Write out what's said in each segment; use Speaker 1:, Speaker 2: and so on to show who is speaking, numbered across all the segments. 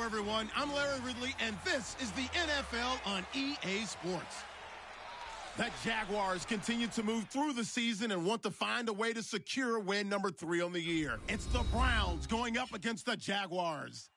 Speaker 1: everyone. I'm Larry Ridley, and this is the NFL on EA Sports. The Jaguars continue to move through the season and want to find a way to secure win number 3 on the year. It's the Browns going up against the Jaguars.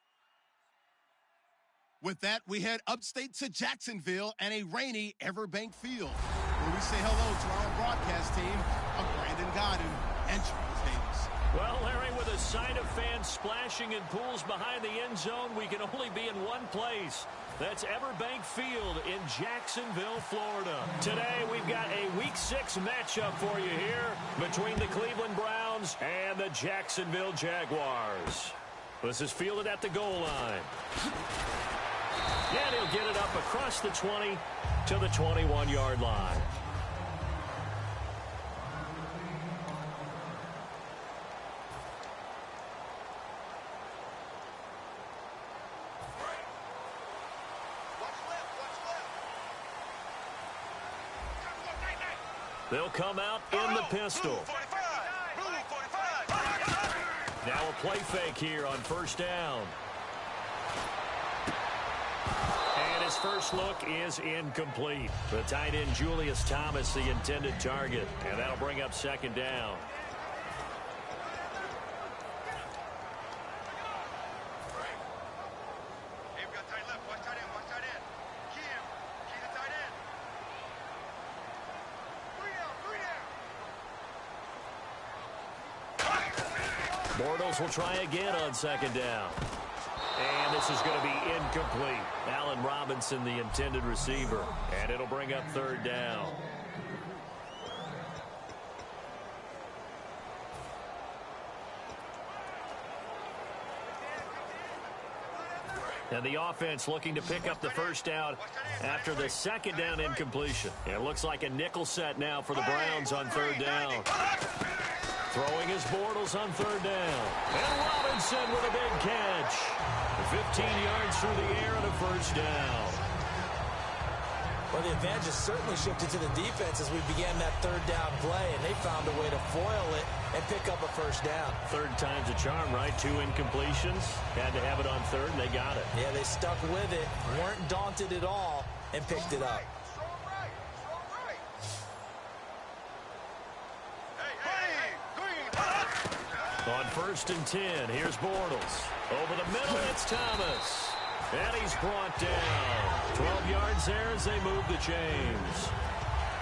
Speaker 1: With that, we head upstate to Jacksonville and a rainy Everbank Field, where we say hello to our broadcast team of Brandon Godden and Charles Davis.
Speaker 2: Well, Larry, with a sign of fans splashing in pools behind the end zone, we can only be in one place. That's Everbank Field in Jacksonville, Florida. Today, we've got a Week 6 matchup for you here between the Cleveland Browns and the Jacksonville Jaguars. This is fielded at the goal line. And he'll get it up across the 20 to the 21-yard line. They'll come out in the pistol. Now a play fake here on first down. And his first look is incomplete. The tight end Julius Thomas, the intended target. And that'll bring up second down. Bortles will try again on second down. And this is going to be incomplete. Allen Robinson, the intended receiver. And it'll bring up third down. And the offense looking to pick up the first down after the second down incompletion. It looks like a nickel set now for the Browns on third down. Throwing his Bortles on third down. And Robinson with a big catch. 15 yards through the air and a first down.
Speaker 3: Well, the advantage has certainly shifted to the defense as we began that third down play, and they found a way to foil it and pick up a first down.
Speaker 2: Third time's a charm, right? 2 incompletions. Had to have it on third, and they got it.
Speaker 3: Yeah, they stuck with it, weren't daunted at all, and picked it up.
Speaker 2: On first and 10, here's Bortles. Over the middle, it's Thomas. And he's brought down. 12 yards there as they move the chains.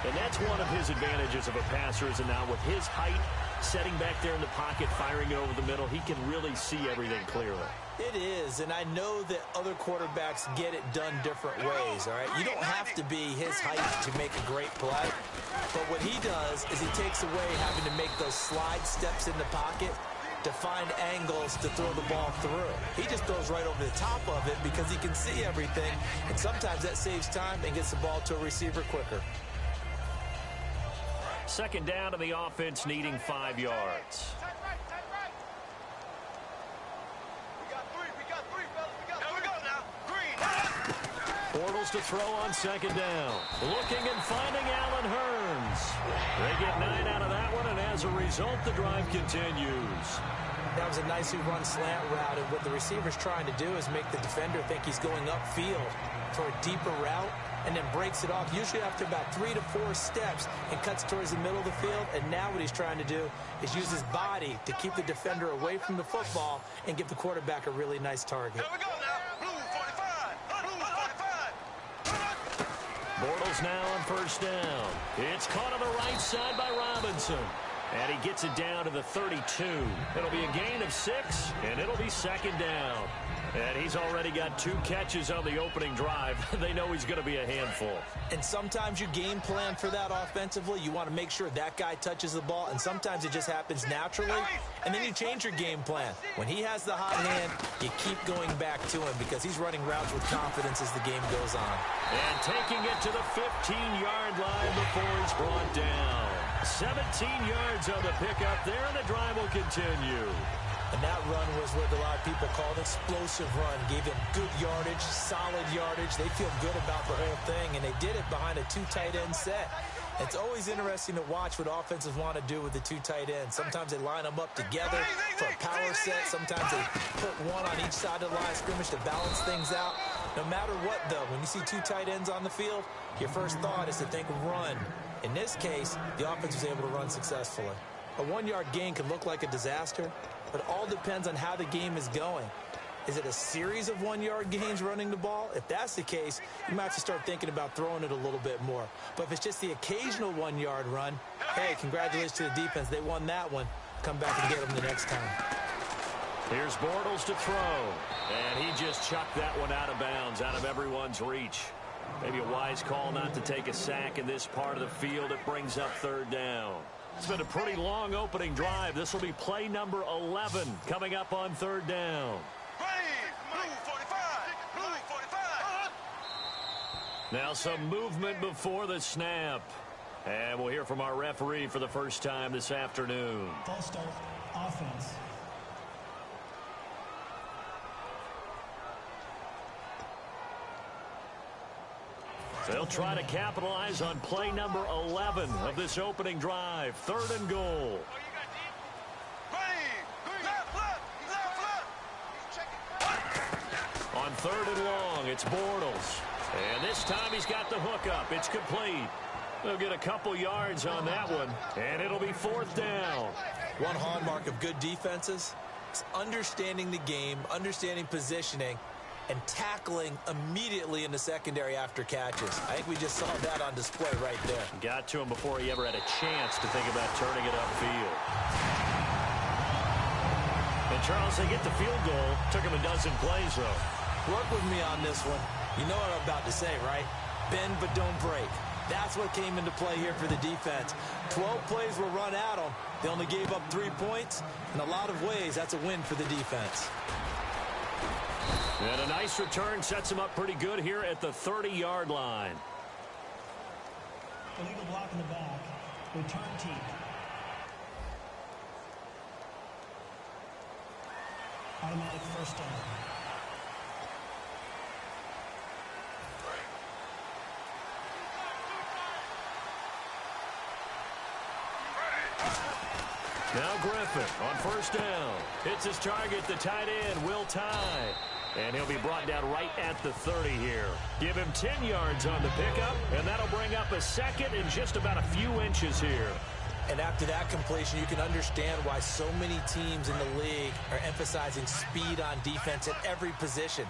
Speaker 2: And that's one of his advantages of a passer, is now with his height, setting back there in the pocket, firing it over the middle, he can really see everything clearly.
Speaker 3: It is, and I know that other quarterbacks get it done different ways, all right? You don't have to be his height to make a great play. But what he does is he takes away having to make those slide steps in the pocket to find angles to throw the ball through. He just throws right over the top of it because he can see everything, and sometimes that saves time and gets the ball to a receiver quicker.
Speaker 2: Second down, and the offense needing 5 yards. Bortles to throw on second down. Looking and finding Allen Hurns. They get 9 out of that one, and as a result, the drive continues.
Speaker 3: That was a nicely run slant route, and what the receiver's trying to do is make the defender think he's going upfield for a deeper route, and then breaks it off, usually after about 3 to 4 steps, and cuts towards the middle of the field. And now what he's trying to do is use his body to keep the defender away from the football and give the quarterback a really nice target.
Speaker 4: Here we go now. Blue 45. Blue 45.
Speaker 2: Bortles now on first down. It's caught on the right side by Robinson. And he gets it down to the 32. It'll be a gain of 6, and it'll be second down. And he's already got 2 catches on the opening drive. They know he's going to be a handful.
Speaker 3: And sometimes you game plan for that offensively. You want to make sure that guy touches the ball, and sometimes it just happens naturally. And then you change your game plan. When he has the hot hand, you keep going back to him because he's running routes with confidence as the game goes on.
Speaker 2: And taking it to the 15-yard line before he's brought down. 17 yards on the pickup there, and the drive will continue.
Speaker 3: And that run was what a lot of people call an explosive run. Gave him good yardage, solid yardage. They feel good about the whole thing, and they did it behind a 2 tight end set. It's always interesting to watch what offenses want to do with the two tight ends. Sometimes they line them up together for a power set. Sometimes they put one on each side of the line of scrimmage to balance things out. No matter what, though, when you see two tight ends on the field, your first thought is to think run. In this case, the offense was able to run successfully. A 1-yard gain can look like a disaster, but it all depends on how the game is going. Is it a series of 1-yard gains running the ball? If that's the case, you might have to start thinking about throwing it a little bit more. But if it's just the occasional 1-yard run, hey, congratulations to the defense. They won that one. Come back and get them the next time.
Speaker 2: Here's Bortles to throw. And he just chucked that one out of bounds, out of everyone's reach. Maybe a wise call not to take a sack in this part of the field. It brings up third down. It's been a pretty long opening drive. This will be play number 11 coming up on third down. Now some movement before the snap. And we'll hear from our referee for the first time this afternoon.
Speaker 5: False start, offense.
Speaker 2: They'll try to capitalize on play number 11 of this opening drive. Third and goal. On third and long, it's Bortles. And this time he's got the hook up. It's complete. They'll get a couple yards on that one, and it'll be fourth down.
Speaker 3: One hallmark of good defenses is understanding the game, understanding positioning, and tackling immediately in the secondary after catches. I think we just saw that on display right there.
Speaker 2: Got to him before he ever had a chance to think about turning it upfield. And Charles, they get the field goal. Took him a dozen plays, though.
Speaker 3: Work with me on this one. You know what I'm about to say, right? Bend but don't break. That's what came into play here for the defense. 12 plays were run at them. They only gave up 3 points. In a lot of ways, that's a win for the defense.
Speaker 2: And a nice return sets him up pretty good here at the 30-yard line.
Speaker 5: Illegal block in the back. Return team. Automatic first down.
Speaker 2: Now Griffin on first down. Hits his target, the tight end, Will Tye. And he'll be brought down right at the 30 here. Give him 10 yards on the pickup, and that'll bring up a second in just about a few inches here.
Speaker 3: And after that completion, you can understand why so many teams in the league are emphasizing speed on defense at every position.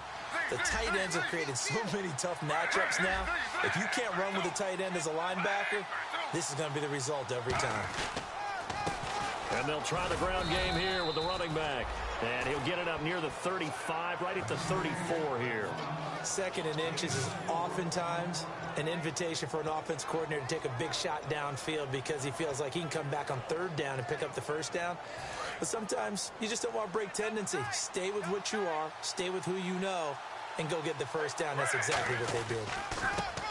Speaker 3: The tight ends have created so many tough matchups now. If you can't run with a tight end as a linebacker, this is going to be the result every time.
Speaker 2: And they'll try the ground game here with the running back. And he'll get it up near the 35, right at the 34 here.
Speaker 3: Second and inches is oftentimes an invitation for an offense coordinator to take a big shot downfield because he feels like he can come back on third down and pick up the first down. But sometimes you just don't want to break tendency. Stay with what you are, stay with who you know, and go get the first down. That's exactly what they did.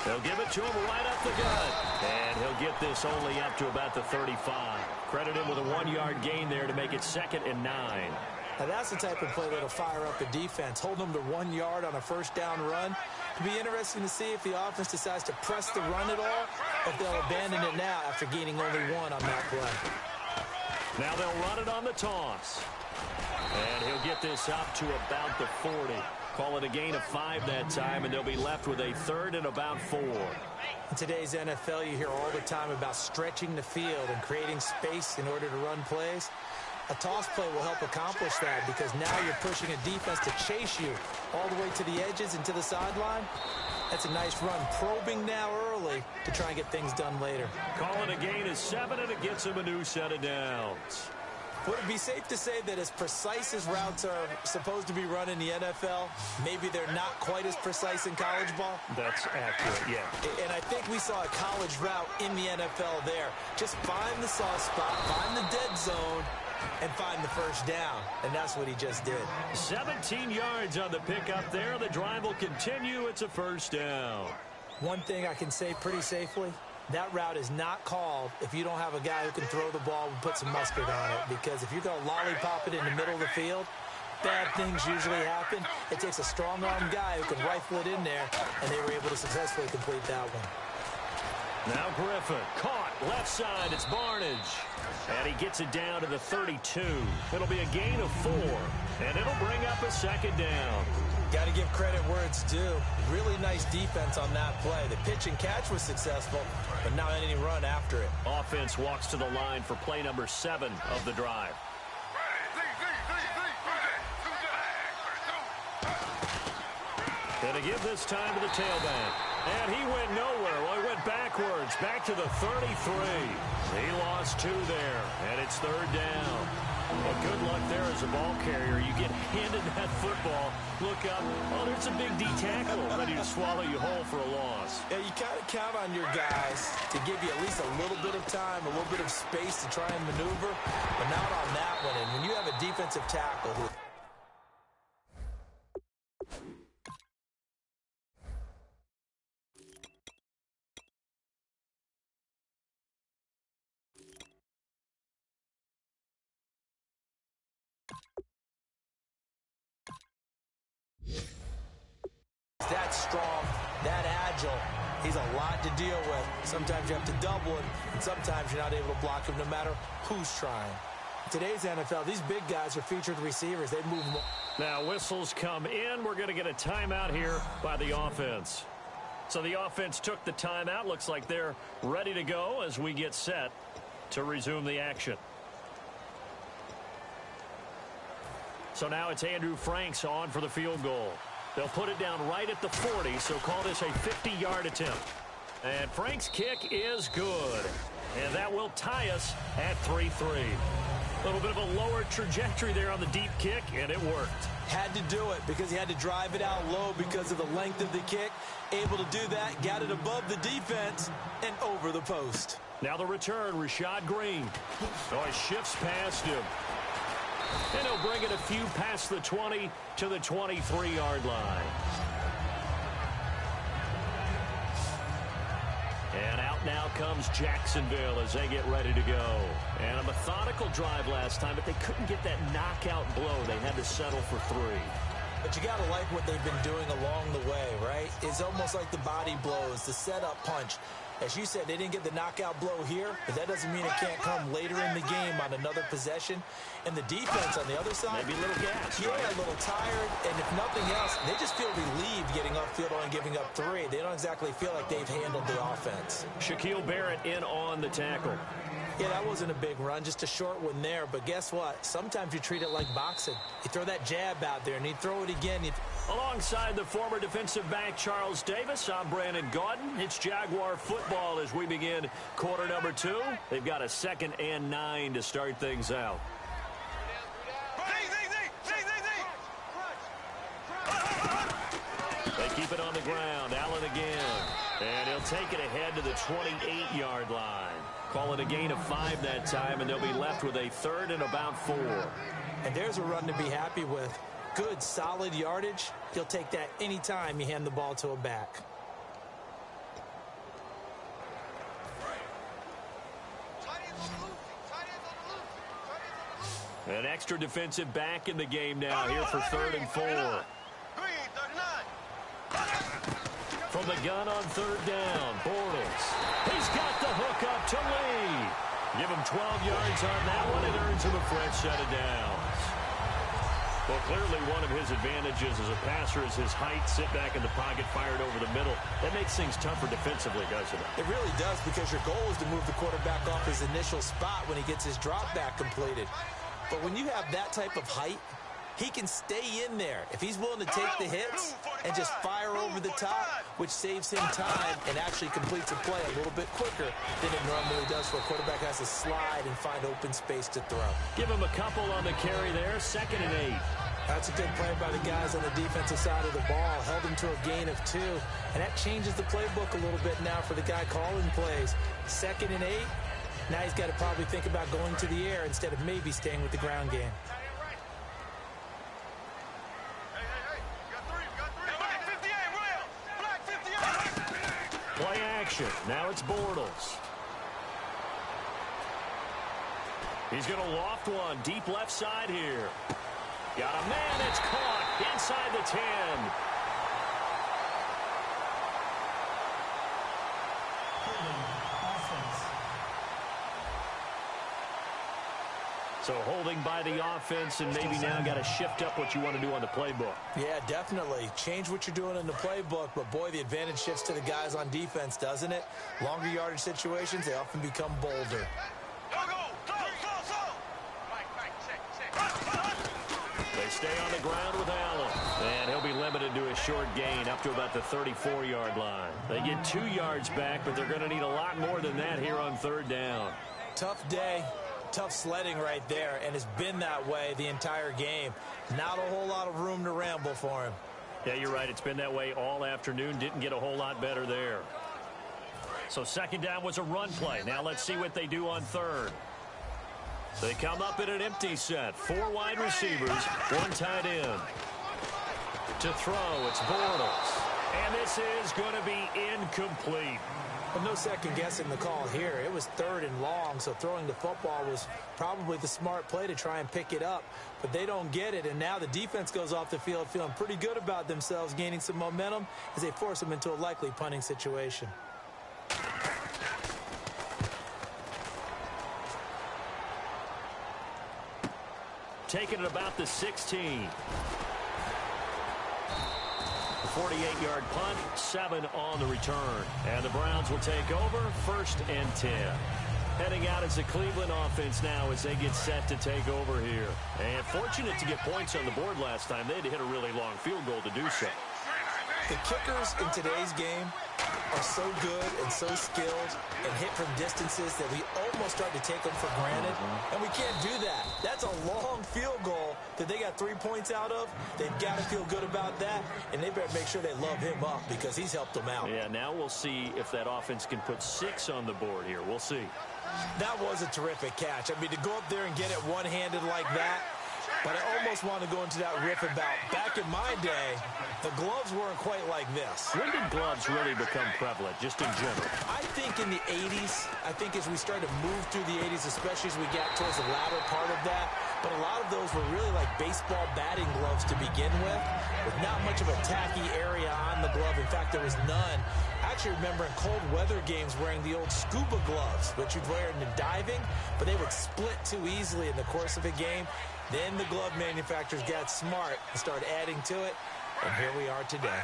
Speaker 2: They'll give it to him right up the gut. And he'll get this only up to about the 35. Credit him with a 1-yard gain there to make it 2nd and 9.
Speaker 3: Now that's the type of play that'll fire up a defense. Hold them to 1 yard on a first down run. It'll be interesting to see if the offense decides to press the run at all, or if they'll abandon it now after gaining only 1 on that play.
Speaker 2: Now they'll run it on the toss. And he'll get this up to about the 40. Call it a gain of 5 that time, and they'll be left with a 3rd and about 4.
Speaker 3: In today's NFL, you hear all the time about stretching the field and creating space in order to run plays. A toss play will help accomplish that because now you're pushing a defense to chase you all the way to the edges and to the sideline. That's a nice run. Probing now early to try and get things done later.
Speaker 2: Calling a gain of 7, and it gets him a new set of downs.
Speaker 3: Would it be safe to say that as precise as routes are supposed to be run in the NFL, maybe they're not quite as precise in college ball?
Speaker 2: That's accurate, yeah.
Speaker 3: And I think we saw a college route in the NFL there. Just find the soft spot, find the dead zone, and find the first down. And that's what he just did.
Speaker 2: 17 yards on the pickup there. The drive will continue. It's a first down.
Speaker 3: One thing I can say pretty safely, that route is not called if you don't have a guy who can throw the ball and put some mustard on it. Because if you're going to lollipop it in the middle of the field, bad things usually happen. It takes a strong-arm guy who can rifle it in there, and they were able to successfully complete that one.
Speaker 2: Now Griffin, caught, left side, it's Barnage. And he gets it down to the 32. It'll be a gain of 4, and it'll bring up a second down.
Speaker 3: Got to give credit where it's due. Really nice defense on that play. The pitch and catch was successful, but not any run after it.
Speaker 2: Offense walks to the line for play number 7 of the drive. Gonna give this time to the tailback. And he went nowhere. Well, he went backwards, back to the 33. He lost 2 there, and it's 3rd down. Well, good luck there as a ball carrier. You get handed that football, look up, oh, there's a big D tackle ready to swallow you whole for a loss.
Speaker 3: Yeah, you kind of count on your guys to give you at least a little bit of time, a little bit of space to try and maneuver, but not on that one. And when you have a defensive tackle who... that strong, that agile, he's a lot to deal with. Sometimes you have to double him, and sometimes you're not able to block him no matter who's trying. In today's NFL, these big guys are featured receivers. They move more.
Speaker 2: Now whistles come in. We're going to get a timeout here by the offense. So the offense took the timeout. Looks like they're ready to go as we get set to resume the action. So now it's Andrew Franks on for the field goal. They'll put it down right at the 40, so call this a 50-yard attempt. And Frank's kick is good. And that will tie us at 3-3. A little bit of a lower trajectory there on the deep kick, and it worked.
Speaker 3: Had to do it because he had to drive it out low because of the length of the kick. Able to do that, got it above the defense, and over the post.
Speaker 2: Now the return, Rashad Green. Oh, he shifts past him. And he'll bring it a few past the 20 to the 23-yard line. And out now comes Jacksonville as they get ready to go. And a methodical drive last time, but they couldn't get that knockout blow. They had to settle for 3.
Speaker 3: But you got to like what they've been doing along the way, right? It's almost like the body blows, the setup punch. As you said, they didn't get the knockout blow here, but that doesn't mean it can't come later in the game on another possession. And the defense on the other side,
Speaker 2: maybe a little gas,
Speaker 3: yeah,
Speaker 2: right?
Speaker 3: A little tired. And if nothing else, they just feel relieved getting upfield and giving up 3. They don't exactly feel like they've handled the offense.
Speaker 2: Shaquille Barrett in on the tackle.
Speaker 3: Yeah, that wasn't a big run, just a short one there. But guess what? Sometimes you treat it like boxing. You throw that jab out there, and you throw it again.
Speaker 2: Alongside the former defensive back Charles Davis, I'm Brandon Gaudin. It's Jaguar football as we begin quarter number 2. They've got a 2nd and 9 to start things out. They keep it on the ground. Allen again. And he'll take it ahead to the 28-yard line. Call it a gain of 5 that time, and they'll be left with a 3rd and about 4.
Speaker 3: And there's a run to be happy with. Good, solid yardage. He'll take that anytime you hand the ball to a back.
Speaker 2: An extra defensive back in the game now here for 3rd and 4. From the gun on 3rd down, Bortles. He's got the hook up to Lee. Give him 12 yards on that one. It earns him a fresh set of downs. Well, clearly one of his advantages as a passer is his height. Sit back in the pocket, fired over the middle. That makes things tougher defensively, doesn't it?
Speaker 3: It really does, because your goal is to move the quarterback off his initial spot when he gets his drop back completed. But when you have that type of height, he can stay in there if he's willing to take the hits and just fire over the top, which saves him time and actually completes a play a little bit quicker than it normally does, for a quarterback has to slide and find open space to throw.
Speaker 2: Give him a couple on the carry there, 2nd and 8.
Speaker 3: That's a good play by the guys on the defensive side of the ball. Held him to a gain of 2, and that changes the playbook a little bit now for the guy calling plays. 2nd and 8. Now he's got to probably think about going to the air instead of maybe staying with the ground game.
Speaker 2: Play action. Now it's Bortles. He's going to loft one deep left side here. Got a man. It's caught inside the 10. So holding by the offense, and maybe now got to shift up what you want to do on the playbook.
Speaker 3: Yeah, definitely. Change what you're doing in the playbook, but boy, the advantage shifts to the guys on defense, doesn't it? Longer yardage situations, they often become bolder.
Speaker 2: They stay on the ground with Allen. And he'll be limited to a short gain up to about the 34-yard line. They get 2 yards back, but they're going to need a lot more than that here on third down.
Speaker 3: Tough day, tough sledding right there, and it's been that way the entire game. Not a whole lot of room to ramble for him.
Speaker 2: Yeah, you're right. It's been that way all afternoon. Didn't get a whole lot better there. So second down was a run play. Now let's see what they do on third. They come up in an empty set. 4 wide receivers, 1 tight end. To throw, it's Bortles. And this is going to be incomplete.
Speaker 3: Well, no second guessing the call here. It was 3rd and long, so throwing the football was probably the smart play to try and pick it up. But they don't get it, and now the defense goes off the field feeling pretty good about themselves, gaining some momentum as they force them into a likely punting situation.
Speaker 2: Taking it about the 16. 48-yard punt, 7 on the return. And the Browns will take over, 1st and 10. Heading out as the Cleveland offense now as they get set to take over here. And fortunate to get points on the board last time. They had to hit a really long field goal to do so.
Speaker 3: The kickers in today's game are so good and so skilled and hit from distances that we almost start to take them for granted. And we can't do that. That's a long field goal that they got 3 points out of. They've got to feel good about that, and they better make sure they love him up because he's helped them out.
Speaker 2: Yeah, now we'll see if that offense can put 6 on the board here. We'll see.
Speaker 3: That was a terrific catch. I mean, to go up there and get it one-handed like that, but I almost want to go into that riff about back in my day, the gloves weren't quite like this.
Speaker 2: When did gloves really become prevalent, just in general?
Speaker 3: I think in the 80s, I think as we started to move through the 80s, especially as we got towards the latter part of that, but a lot of those were really like baseball batting gloves to begin with not much of a tacky area on the glove. In fact, there was none. I actually remember in cold weather games wearing the old scuba gloves, which you'd wear in the diving, but they would split too easily in the course of a game. Then the glove manufacturers got smart and started adding to it, and here we are today.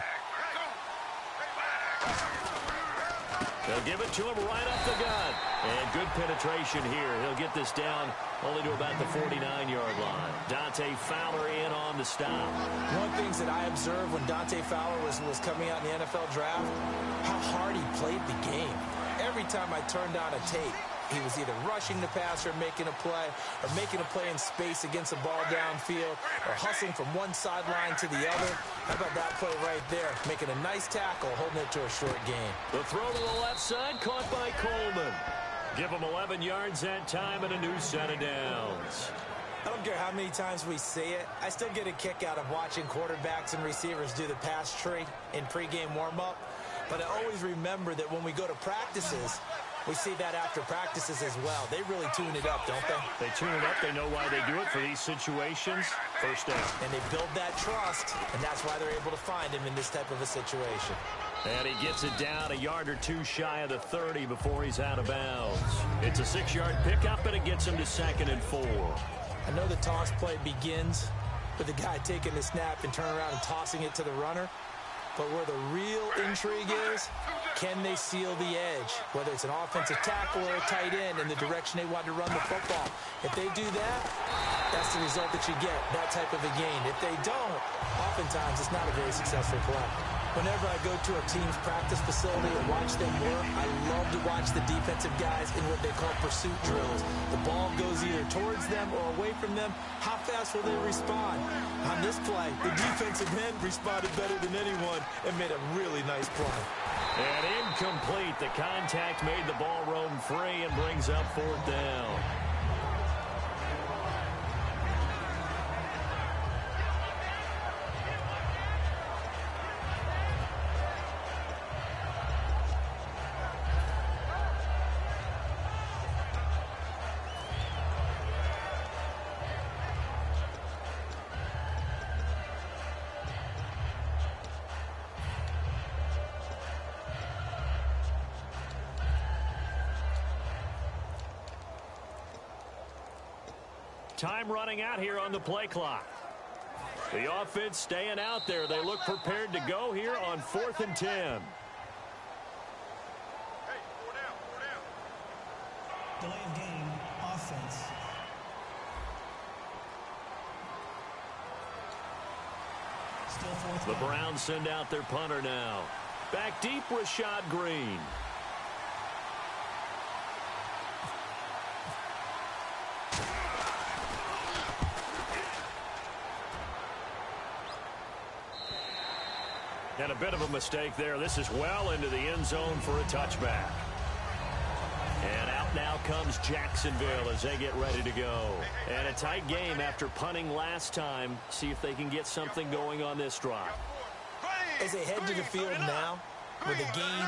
Speaker 2: They'll give it to him right up the gut. And good penetration here. He'll get this down only to about the 49-yard line. Dante Fowler in on the stop.
Speaker 3: One of the things that I observed when Dante Fowler was coming out in the NFL draft, how hard he played the game. Every time I turned on a tape, he was either rushing the passer, making a play, or making a play in space against a ball downfield, or hustling from one sideline to the other. How about that play right there? Making a nice tackle, holding it to a short gain.
Speaker 2: The throw to the left side, caught by Coleman. Give him 11 yards that time and a new set of downs.
Speaker 3: I don't care how many times we see it. I still get a kick out of watching quarterbacks and receivers do the pass tree in pregame warm-up. But I always remember that when we go to practices, we see that after practices as well. They really tune it up, don't they?
Speaker 2: They tune it up. They know why they do it for these situations. First down.
Speaker 3: And they build that trust, and that's why they're able to find him in this type of a situation.
Speaker 2: And he gets it down a yard or two shy of the 30 before he's out of bounds. It's a 6-yard pickup, and it gets him to 2nd and 4.
Speaker 3: I know the toss play begins with the guy taking the snap and turning around and tossing it to the runner. But where the real intrigue is, can they seal the edge? Whether it's an offensive tackle or a tight end in the direction they want to run the football. If they do that, that's the result that you get, that type of a gain. If they don't, oftentimes it's not a very successful play. Whenever I go to a team's practice facility and watch them work, I love to watch the defensive guys in what they call pursuit drills. The ball goes either towards them or away from them. How fast will they respond? On this play, the defensive end responded better than anyone and made a really nice play.
Speaker 2: And incomplete. The contact made the ball roam free and brings up 4th down. Time running out here on the play clock. The offense staying out there. They look prepared to go here on 4th and 10.
Speaker 5: Delay of game, offense. Still 4th
Speaker 2: The
Speaker 5: down.
Speaker 2: Browns send out their punter now. Back deep, Rashad Green. And a bit of a mistake there. This is well into the end zone for a touchback. And out now comes Jacksonville as they get ready to go. And a tight game after punting last time. See if they can get something going on this drive.
Speaker 3: As they head to the field now, with the game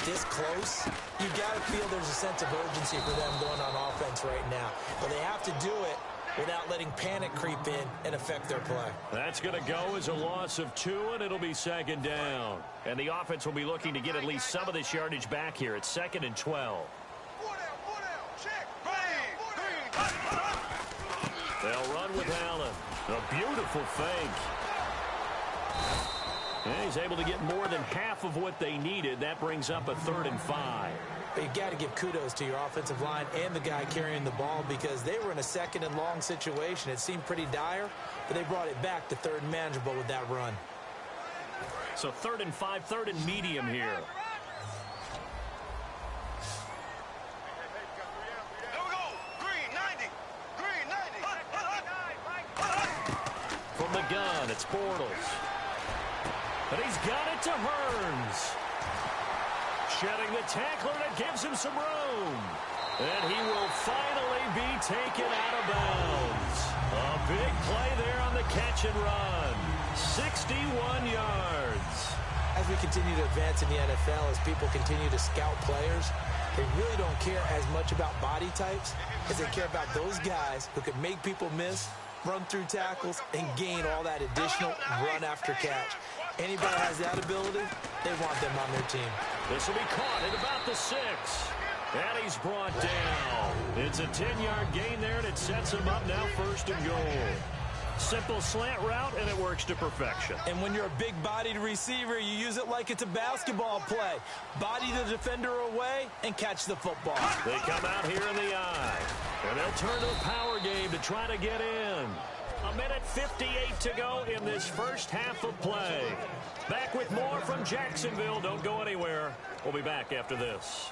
Speaker 3: this close, you've got to feel there's a sense of urgency for them going on offense right now. But they have to do it without letting panic creep in and affect their play.
Speaker 2: That's going to go as a loss of 2, and it'll be 2nd down. And the offense will be looking to get at least some of this yardage back here at 2nd and 12. They'll run with Allen. A beautiful fake. And he's able to get more than half of what they needed. That brings up a 3rd and 5.
Speaker 3: But you've got to give kudos to your offensive line and the guy carrying the ball because they were in a 2nd and long situation. It seemed pretty dire, but they brought it back to 3rd and manageable with that run.
Speaker 2: So 3rd and 5, 3rd and medium here. From the gun, it's Bortles. But he's got it to Hearns. Shedding the tackler that gives him some room. And he will finally be taken out of bounds. A big play there on the catch and run. 61 yards.
Speaker 3: As we continue to advance in the NFL, as people continue to scout players, they really don't care as much about body types as they care about those guys who can make people miss, run through tackles, and gain all that additional run after catch. Anybody has that ability, they want them on their team.
Speaker 2: This will be caught at about the 6. And he's brought down. It's a 10-yard gain there, and it sets him up now 1st and goal. Simple slant route, and it works to perfection.
Speaker 3: And when you're a big-bodied receiver, you use it like it's a basketball play. Body the defender away and catch the football.
Speaker 2: They come out here in the eye. And they'll turn to the power game to try to get in. 1:58 to go in this first half of play. Back with more from Jacksonville. Don't go anywhere. We'll be back after this.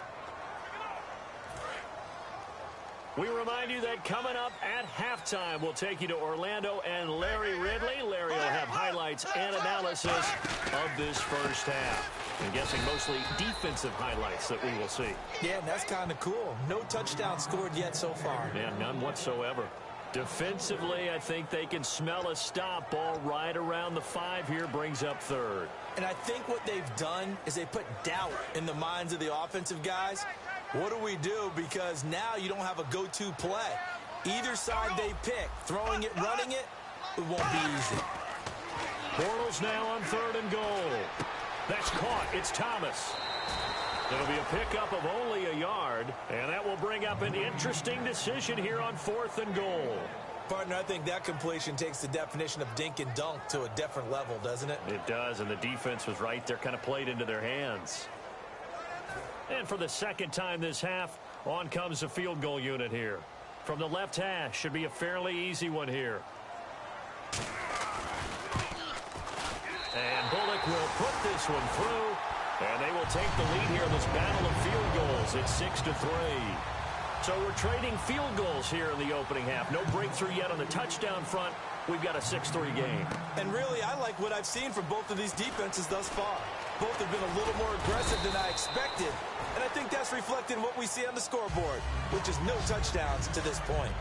Speaker 2: We remind you that coming up at halftime, we'll take you to Orlando and Larry Ridley. Larry will have highlights and analysis of this first half. I'm guessing mostly defensive highlights that we will see.
Speaker 3: Yeah, and that's kind of cool. No touchdown scored yet so far.
Speaker 2: Yeah, none whatsoever. Defensively, I think they can smell a stop. Ball right around the 5 here, brings up 3rd.
Speaker 3: And I think what they've done is they put doubt in the minds of the offensive guys. What do we do? Because now you don't have a go-to play. Either side they pick, throwing it, running it, it won't be easy.
Speaker 2: Bortles now on 3rd and goal. That's caught. It's Thomas. It'll be a pickup of only a yard, and that will bring up an interesting decision here on 4th and goal.
Speaker 3: Partner, I think that completion takes the definition of dink and dunk to a different level, doesn't it?
Speaker 2: It does, and the defense was right there, kind of played into their hands. And for the 2nd time this half, on comes the field goal unit here. From the left hash, should be a fairly easy one here. And Bullock will put this one through. And they will take the lead here in this battle of field goals. It's 6-3. So we're trading field goals here in the opening half. No breakthrough yet on the touchdown front. We've got a 6-3 game.
Speaker 3: And really, I like what I've seen from both of these defenses thus far. Both have been a little more aggressive than I expected. And I think that's reflected in what we see on the scoreboard, which is no touchdowns to this point.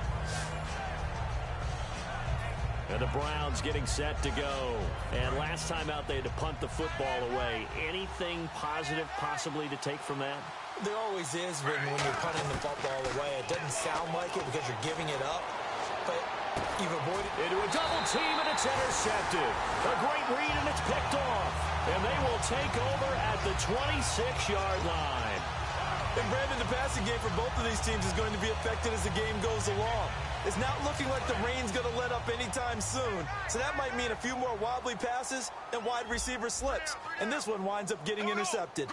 Speaker 2: And the Browns getting set to go. And last time out, they had to punt the football away. Anything positive possibly to take from that?
Speaker 3: There always is when you're punting the football away. It doesn't sound like it because you're giving it up, but you've avoided
Speaker 2: into a double team, and it's intercepted. A great read, and it's picked off. And they will take over at the 26-yard line.
Speaker 3: And Brandon, the passing game for both of these teams is going to be affected as the game goes along. It's not looking like the rain's going to let up anytime soon. So that might mean a few more wobbly passes and wide receiver slips. And this one winds up getting intercepted.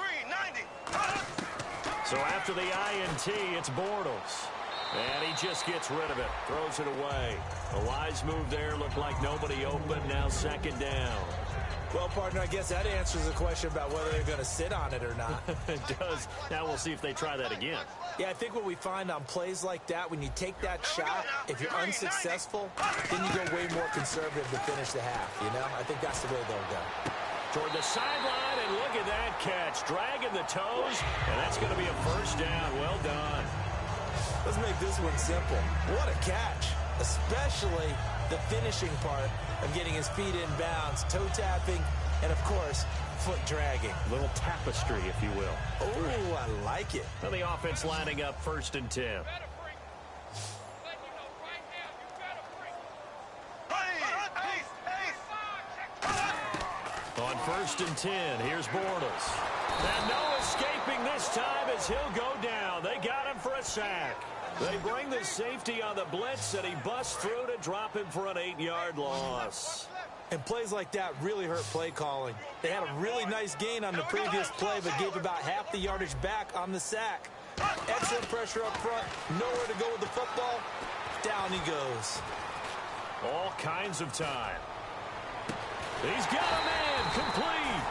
Speaker 2: So after the INT, it's Bortles. And he just gets rid of it, throws it away. A wise move there, looked like nobody open, now second down.
Speaker 3: Well, partner, I guess that answers the question about whether they're going to sit on it or not.
Speaker 2: It does. Now we'll see if they try that again.
Speaker 3: Yeah, I think what we find on plays like that, when you take that shot, if you're unsuccessful, then you go way more conservative to finish the half, you know? I think that's the way they'll go.
Speaker 2: Toward the sideline, and look at that catch. Dragging the toes, and that's going to be a first down. Well done.
Speaker 3: Let's make this one simple. What a catch, especially the finishing part of getting his feet in bounds, toe tapping, and, of course, foot dragging.
Speaker 2: A little tapestry, if you will.
Speaker 3: Oh, I like it.
Speaker 2: And the offense lining up 1st and 10. On 1st and 10, here's Bortles. And no escaping this time as he'll go down. They got him for a sack. They bring the safety on the blitz, and he busts through to drop him for an 8-yard loss.
Speaker 3: And plays like that really hurt play calling. They had a really nice gain on the previous play, but gave about half the yardage back on the sack. Excellent pressure up front, nowhere to go with the football. Down he goes.
Speaker 2: All kinds of time. He's got a man complete.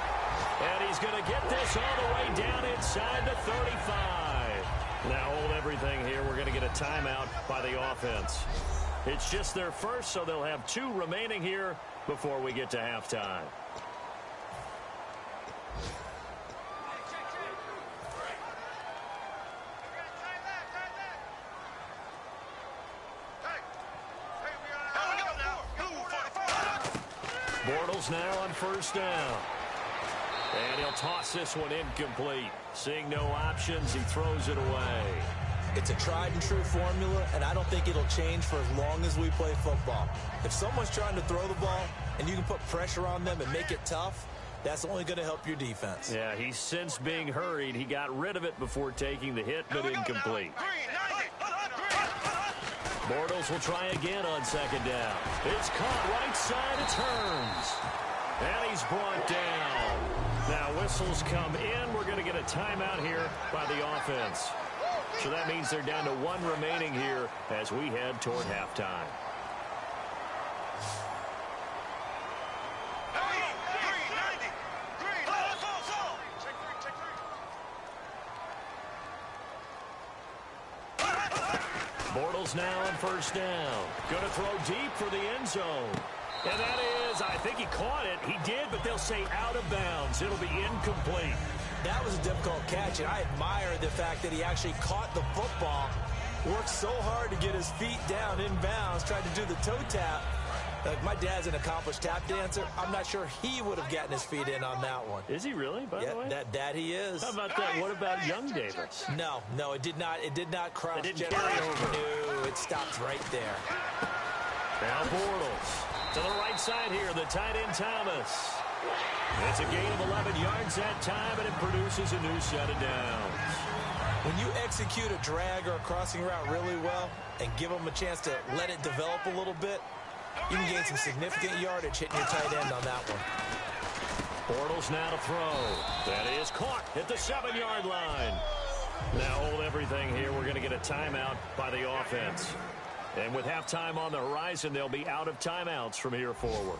Speaker 2: And he's going to get this all the way down inside the 35. Now hold everything here. We're going to get a timeout by the offense. It's just their first, so they'll have 2 remaining here before we get to halftime. Bortles now on 1st down. And he'll toss this one incomplete. Seeing no options, he throws it away.
Speaker 3: It's a tried and true formula, and I don't think it'll change for as long as we play football. If someone's trying to throw the ball and you can put pressure on them and make it tough, that's only going to help your defense.
Speaker 2: Yeah, he's since being hurried. He got rid of it before taking the hit, but incomplete. Bortles will try again on 2nd down. It's caught right side. It turns. And he's brought down. Now whistles come in. We're going to get a timeout here by the offense. So that means they're down to 1 remaining here as we head toward halftime. Bortles now on 1st down. Going to throw deep for the end zone. And that is, I think he caught it. He did, but they'll say out of bounds. It'll be incomplete.
Speaker 3: That was a difficult catch, and I admire the fact that he actually caught the football, worked so hard to get his feet down in bounds, tried to do the toe tap. My dad's an accomplished tap dancer. I'm not sure he would have gotten his feet in on that one.
Speaker 2: Is he really, by the way?
Speaker 3: That he is.
Speaker 2: How about that? What about young Davis?
Speaker 3: No, it did not cross.
Speaker 2: It didn't carry over.
Speaker 3: No, it stopped right there.
Speaker 2: Now Bortles to the right side here, the tight end Thomas. It's a gain of 11 yards that time, and it produces a new set of downs.
Speaker 3: When you execute a drag or a crossing route really well and give them a chance to let it develop a little bit, you can gain some significant yardage hitting your tight end on that one.
Speaker 2: Bortles now to throw. That is caught at the 7-yard line. Now hold everything here. We're going to get a timeout by the offense. And with halftime on the horizon, they'll be out of timeouts from here forward.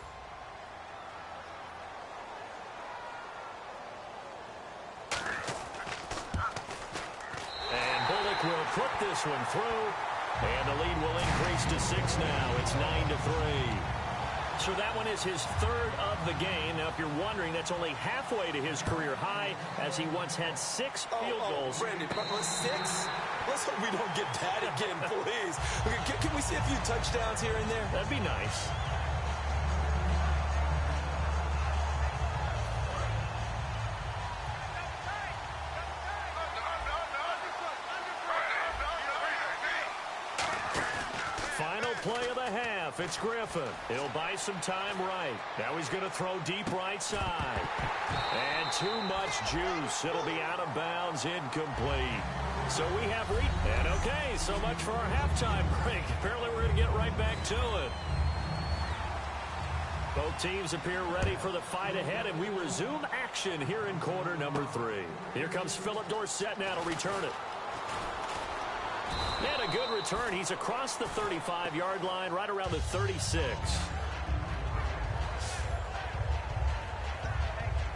Speaker 2: And Bullock will put this one through. And the lead will increase to 6 now. It's 9-3. So that one is his 3rd of the game. Now, if you're wondering, that's only halfway to his career high, as he once had 6 field goals.
Speaker 3: Brandon, 6? Let's hope we don't get that again, please. Okay, can we see a few touchdowns here and there?
Speaker 2: That'd be nice. Final play of the half. off. It's Griffin. He'll buy some time right. Now he's going to throw deep right side. And too much juice. It'll be out of bounds, incomplete. So we have and okay, so much for our halftime break. Apparently we're going to get right back to it. Both teams appear ready for the fight ahead, and we resume action here in quarter number 3. Here comes Philip Dorsett now to return it. And a good return. He's across the 35-yard line, right around the 36.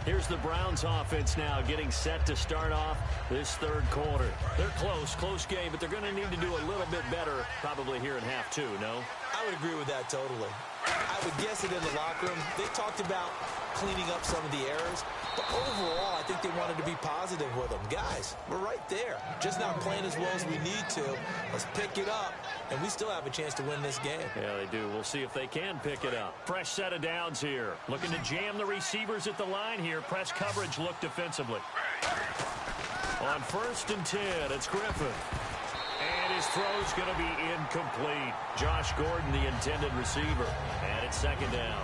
Speaker 2: Here's the Browns offense now getting set to start off this third quarter. They're close game, but they're going to need to do a little bit better probably here in half 2, no?
Speaker 3: I would agree with that totally. I would guess it in the locker room. They talked about cleaning up some of the errors, but overall, I think they wanted to be positive with them. Guys, we're right there. Just not playing as well as we need to. Let's pick it up, and we still have a chance to win this game.
Speaker 2: Yeah, they do. We'll see if they can pick it up. Fresh set of downs here. Looking to jam the receivers at the line here. Press coverage look defensively. On 1st and 10, it's Griffin. And his throw's going to be incomplete. Josh Gordon, the intended receiver. And it's 2nd down.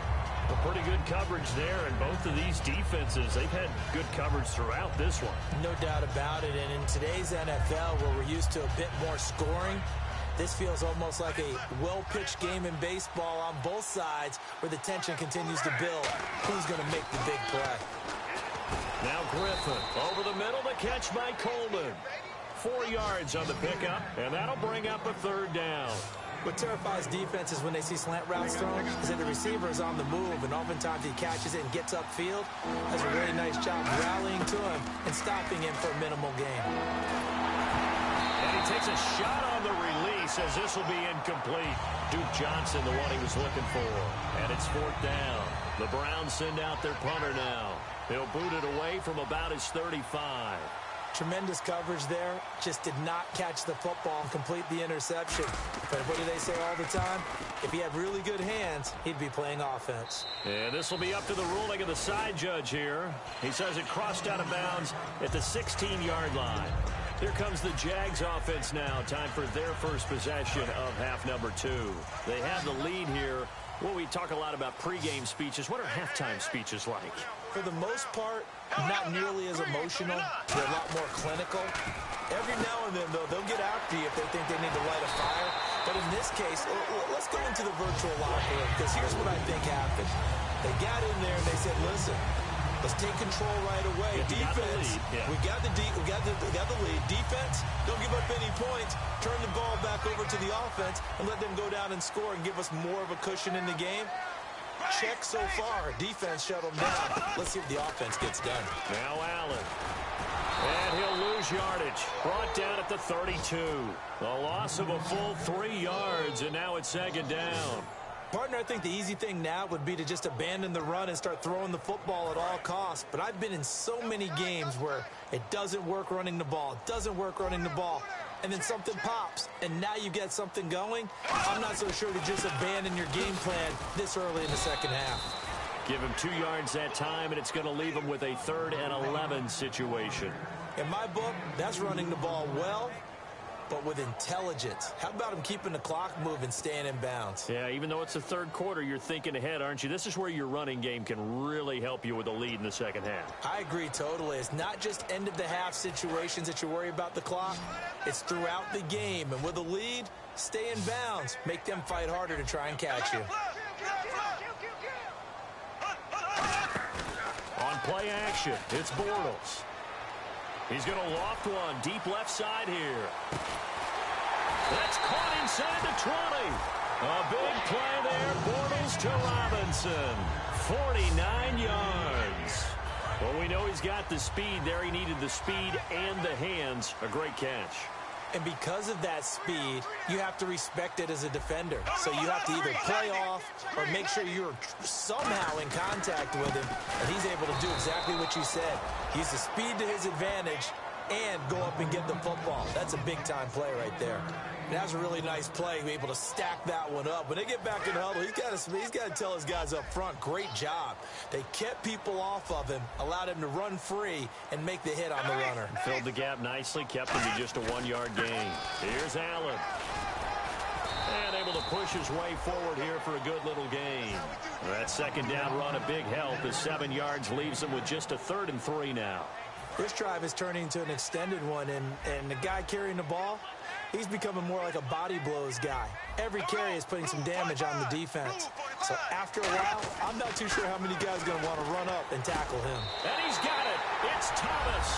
Speaker 2: A pretty good coverage there, and both of these defenses, they've had good coverage throughout this one.
Speaker 3: No doubt about it, and in today's NFL, where we're used to a bit more scoring, this feels almost like a well-pitched game in baseball on both sides, where the tension continues to build. Who's going to make the big play?
Speaker 2: Now Griffin, over the middle, the catch by Coleman. 4 yards on the pickup, and that'll bring up a 3rd down.
Speaker 3: What terrifies defenses when they see slant routes thrown is that the receiver is on the move, and oftentimes he catches it and gets upfield. Does a really nice job rallying to him and stopping him for a minimal gain.
Speaker 2: And he takes a shot on the release as this will be incomplete. Duke Johnson, the one he was looking for. And it's 4th down. The Browns send out their punter now. He'll boot it away from about his 35.
Speaker 3: Tremendous coverage there. Just did not catch the football and complete the interception. But what do they say all the time? If he had really good hands, he'd be playing offense.
Speaker 2: And this will be up to the ruling of the side judge here. He says it crossed out of bounds at the 16-yard line. Here comes the Jags offense now. Time for their first possession of half number 2. They have the lead here. Well, we talk a lot about pregame speeches. What are halftime speeches like?
Speaker 3: For the most part, not nearly as emotional. They're a lot more clinical. Every now and then, though, they'll get after you if they think they need to light a fire. But in this case, let's go into the virtual locker room, because here's what I think happened. They got in there and they said, listen, let's take control right away. Defense, we got the lead. Defense, don't give up any points. Turn the ball back over to the offense and let them go down and score and give us more of a cushion in the game. Check so far. Defense shut them down. Let's see if the offense gets done.
Speaker 2: Now Allen. And he'll lose yardage. Brought down at the 32. The loss of a full 3 yards, and now it's 2nd down.
Speaker 3: Partner, I think the easy thing now would be to just abandon the run and start throwing the football at all costs. But I've been in so many games where it doesn't work running the ball. It doesn't work running the ball. And then something pops, and now you get something going. I'm not so sure to just abandon your game plan this early in the second half.
Speaker 2: Give him 2 yards that time, and it's going to leave him with a 3rd and 11 situation.
Speaker 3: In my book, that's running the ball well, but with intelligence. How about him keeping the clock moving, staying in bounds?
Speaker 2: Yeah, even though it's the third quarter, you're thinking ahead, aren't you? This is where your running game can really help you with a lead in the second half.
Speaker 3: I agree totally. It's not just end-of-the-half situations that you worry about the clock. It's throughout the game. And with a lead, stay in bounds. Make them fight harder to try and catch you.
Speaker 2: On play action, it's Bortles. He's going to loft one deep left side here. That's caught inside the 20. A big play there. Bortles to Robinson. 49 yards. Well, we know he's got the speed there. He needed the speed and the hands. A great catch.
Speaker 3: And because of that speed, you have to respect it as a defender. So you have to either play off or make sure you're somehow in contact with him. And he's able to do exactly what you said. Use the speed to his advantage and go up and get the football. That's a big-time play right there. And that was a really nice play, able to stack that one up. When they get back in the huddle, he's got to tell his guys up front, great job. They kept people off of him, allowed him to run free and make the hit on the runner.
Speaker 2: Filled the gap nicely, kept him to just a 1-yard gain. Here's Allen. And able to push his way forward here for a good little gain. That second down run a big help as 7 yards leaves him with just a 3rd and 3 now.
Speaker 3: This drive is turning into an extended one, and the guy carrying the ball, he's becoming more like a body blows guy. Every carry is putting some damage on the defense. So after a while, I'm not too sure how many guys are going to want to run up and tackle him.
Speaker 2: And he's got it. It's Thomas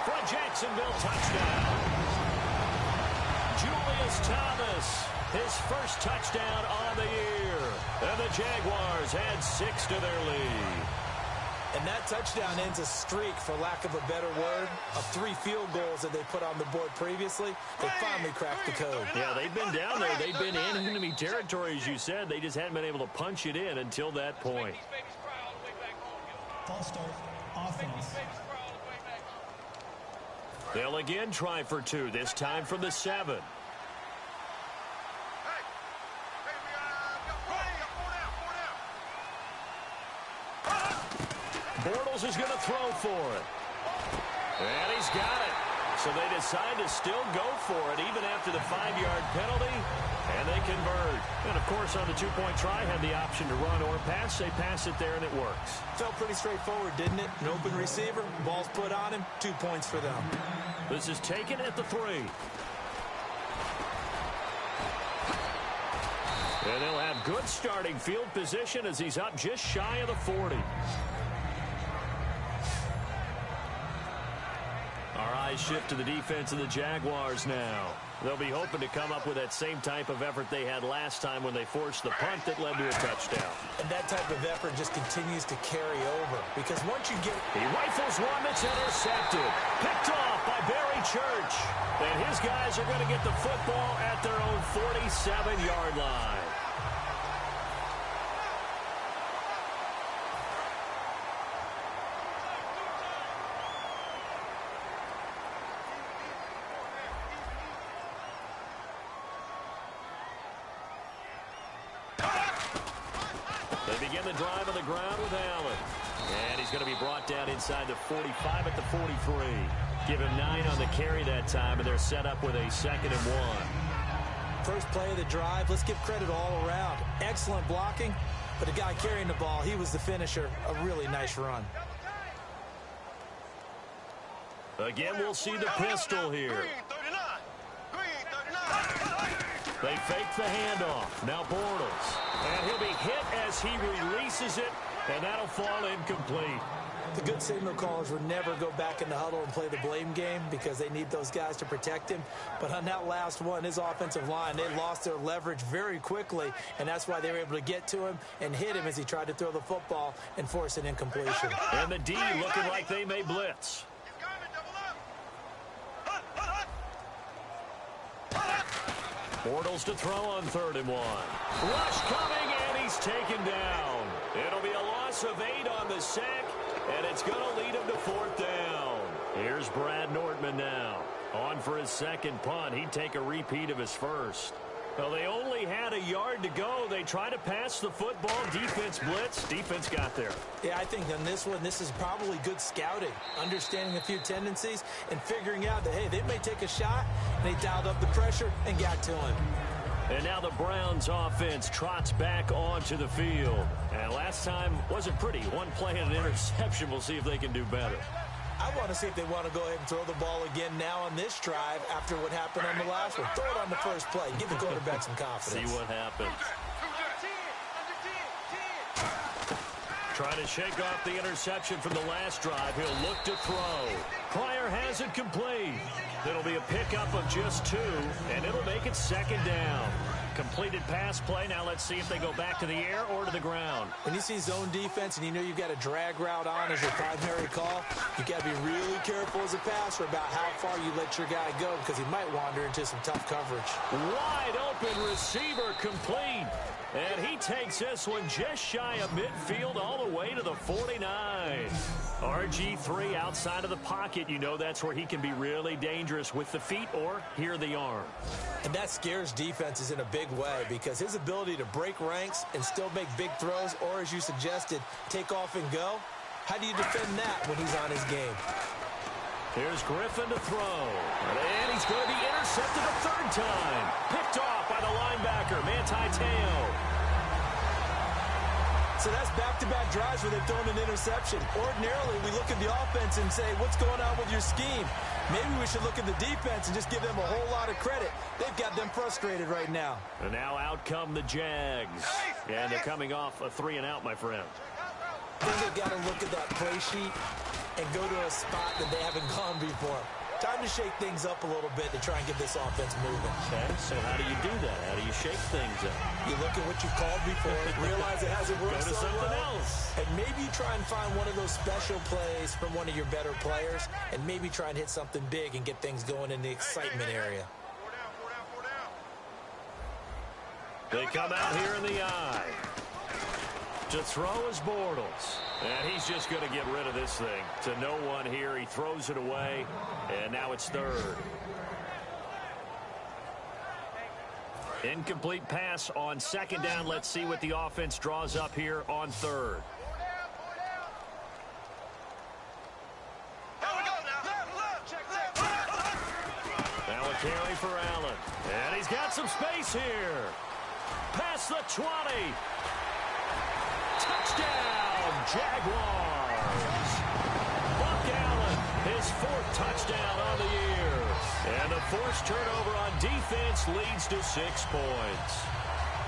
Speaker 2: for a Jacksonville touchdown. Julius Thomas, his first touchdown on the year. And the Jaguars add 6 to their lead.
Speaker 3: And that touchdown ends a streak, for lack of a better word, of 3 field goals that they put on the board previously. They finally cracked the code.
Speaker 2: Yeah, they've been down there. They've been in enemy territory, as you said. They just hadn't been able to punch it in until that point.
Speaker 5: False start, offense.
Speaker 2: They'll again try for 2, this time from the 7. Bortles is going to throw for it. And he's got it. So they decide to still go for it even after the 5-yard penalty. And they convert. And, of course, on the 2-point try, had the option to run or pass. They pass it there, and it works.
Speaker 3: Felt pretty straightforward, didn't it? An open receiver, ball's put on him, 2 points for them.
Speaker 2: This is taken at the 3. And they'll have good starting field position as he's up just shy of the 40. Our eyes shift to the defense of the Jaguars now. They'll be hoping to come up with that same type of effort they had last time when they forced the punt that led to a touchdown.
Speaker 3: And that type of effort just continues to carry over, because once you get...
Speaker 2: He rifles one that's intercepted. Picked off by Barry Church. And his guys are going to get the football at their own 47-yard line. They begin the drive on the ground with Allen. And he's going to be brought down inside the 45 at the 43. Give him 9 on the carry that time, and they're set up with a 2nd and 1.
Speaker 3: First play of the drive, let's give credit all around. Excellent blocking, but the guy carrying the ball, he was the finisher. A really nice run.
Speaker 2: Again, we'll see the pistol here. They fake the handoff. Now Bortles. And he'll be hit as he releases it, and that'll fall incomplete.
Speaker 3: The good signal callers would never go back in the huddle and play the blame game because they need those guys to protect him. But on that last one, his offensive line, they lost their leverage very quickly, and that's why they were able to get to him and hit him as he tried to throw the football and force an incompletion.
Speaker 2: And the D looking like they may blitz. Bortles to throw on 3rd and 1. Rush coming, and he's taken down. It'll be a loss of 8 on the sack, and it's going to lead him to 4th down. Here's Brad Nordman now. On for his 2nd punt. He'd take a repeat of his first. Well, they only had a yard to go. They try to pass the football. Defense blitz. Defense got there.
Speaker 3: Yeah, I think on this one, this is probably good scouting, understanding a few tendencies, and figuring out that, hey, they may take a shot, and they dialed up the pressure and got to him.
Speaker 2: And now the Browns offense trots back onto the field. And last time wasn't pretty. One play and an interception. We'll see if they can do better.
Speaker 3: I want to see if they want to go ahead and throw the ball again now on this drive after what happened on the last one. Throw it on the first play. Give the quarterback some confidence.
Speaker 2: See what happens. Trying to shake off the interception from the last drive. He'll look to throw. Pryor has it complete. It'll be a pickup of just 2, and it'll make it 2nd down. Completed pass play. Now let's see if they go back to the air or to the ground.
Speaker 3: When you see zone defense and you know you've got a drag route on as your primary call, you've got to be really careful as a passer about how far you let your guy go because he might wander into some tough coverage.
Speaker 2: Wide open receiver complete. And he takes this one just shy of midfield all the way to the 49. RG3 outside of the pocket. You know that's where he can be really dangerous with the feet or here the arm.
Speaker 3: And that scares defenses in a big way because his ability to break ranks and still make big throws or, as you suggested, take off and go. How do you defend that when he's on his game?
Speaker 2: Here's Griffin to throw. And he's going to be intercepted a 3rd time. Picked off by a linebacker, Manti Te'o.
Speaker 3: So that's back-to-back drives where they've thrown an interception. Ordinarily, we look at the offense and say, what's going on with your scheme? Maybe we should look at the defense and just give them a whole lot of credit. They've got them frustrated right now.
Speaker 2: And now out come the Jags. And they're coming off a 3-and-out, my friend.
Speaker 3: I think they've got to look at that play sheet and go to a spot that they haven't gone before. Time to shake things up a little bit to try and get this offense moving.
Speaker 2: Okay, so how do you do that? How do you shake things up?
Speaker 3: You look at what you called before, realize it hasn't worked
Speaker 2: Go to
Speaker 3: so
Speaker 2: something
Speaker 3: well,
Speaker 2: else.
Speaker 3: and maybe you try and find one of those special plays from one of your better players, and maybe try and hit something big and get things going in the excitement area.
Speaker 2: They come out here in the eye. To throw is Bortles. And he's just going to get rid of this thing. To no one here. He throws it away. And now it's third. Incomplete pass on second down. Let's see what the offense draws up here on third. Now a carry for Allen. And he's got some space here. Past the 20. Touchdown, Jaguars. Buck Allen, his 4th touchdown on the year. And a forced turnover on defense leads to 6 points.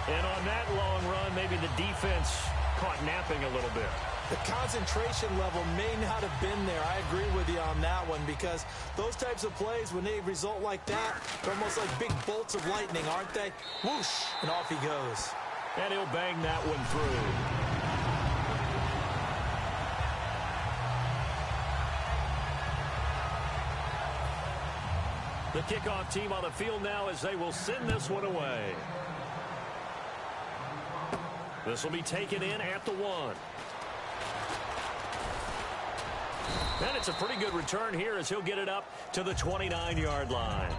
Speaker 2: And on that long run, maybe the defense caught napping a little bit.
Speaker 3: The concentration level may not have been there. I agree with you on that one, because those types of plays, when they result like that, they're almost like big bolts of lightning, aren't they? Whoosh, and off he goes.
Speaker 2: And he'll bang that one through. The kickoff team on the field now as they will send this one away. This will be taken in at the 1. And it's a pretty good return here as he'll get it up to the 29-yard line.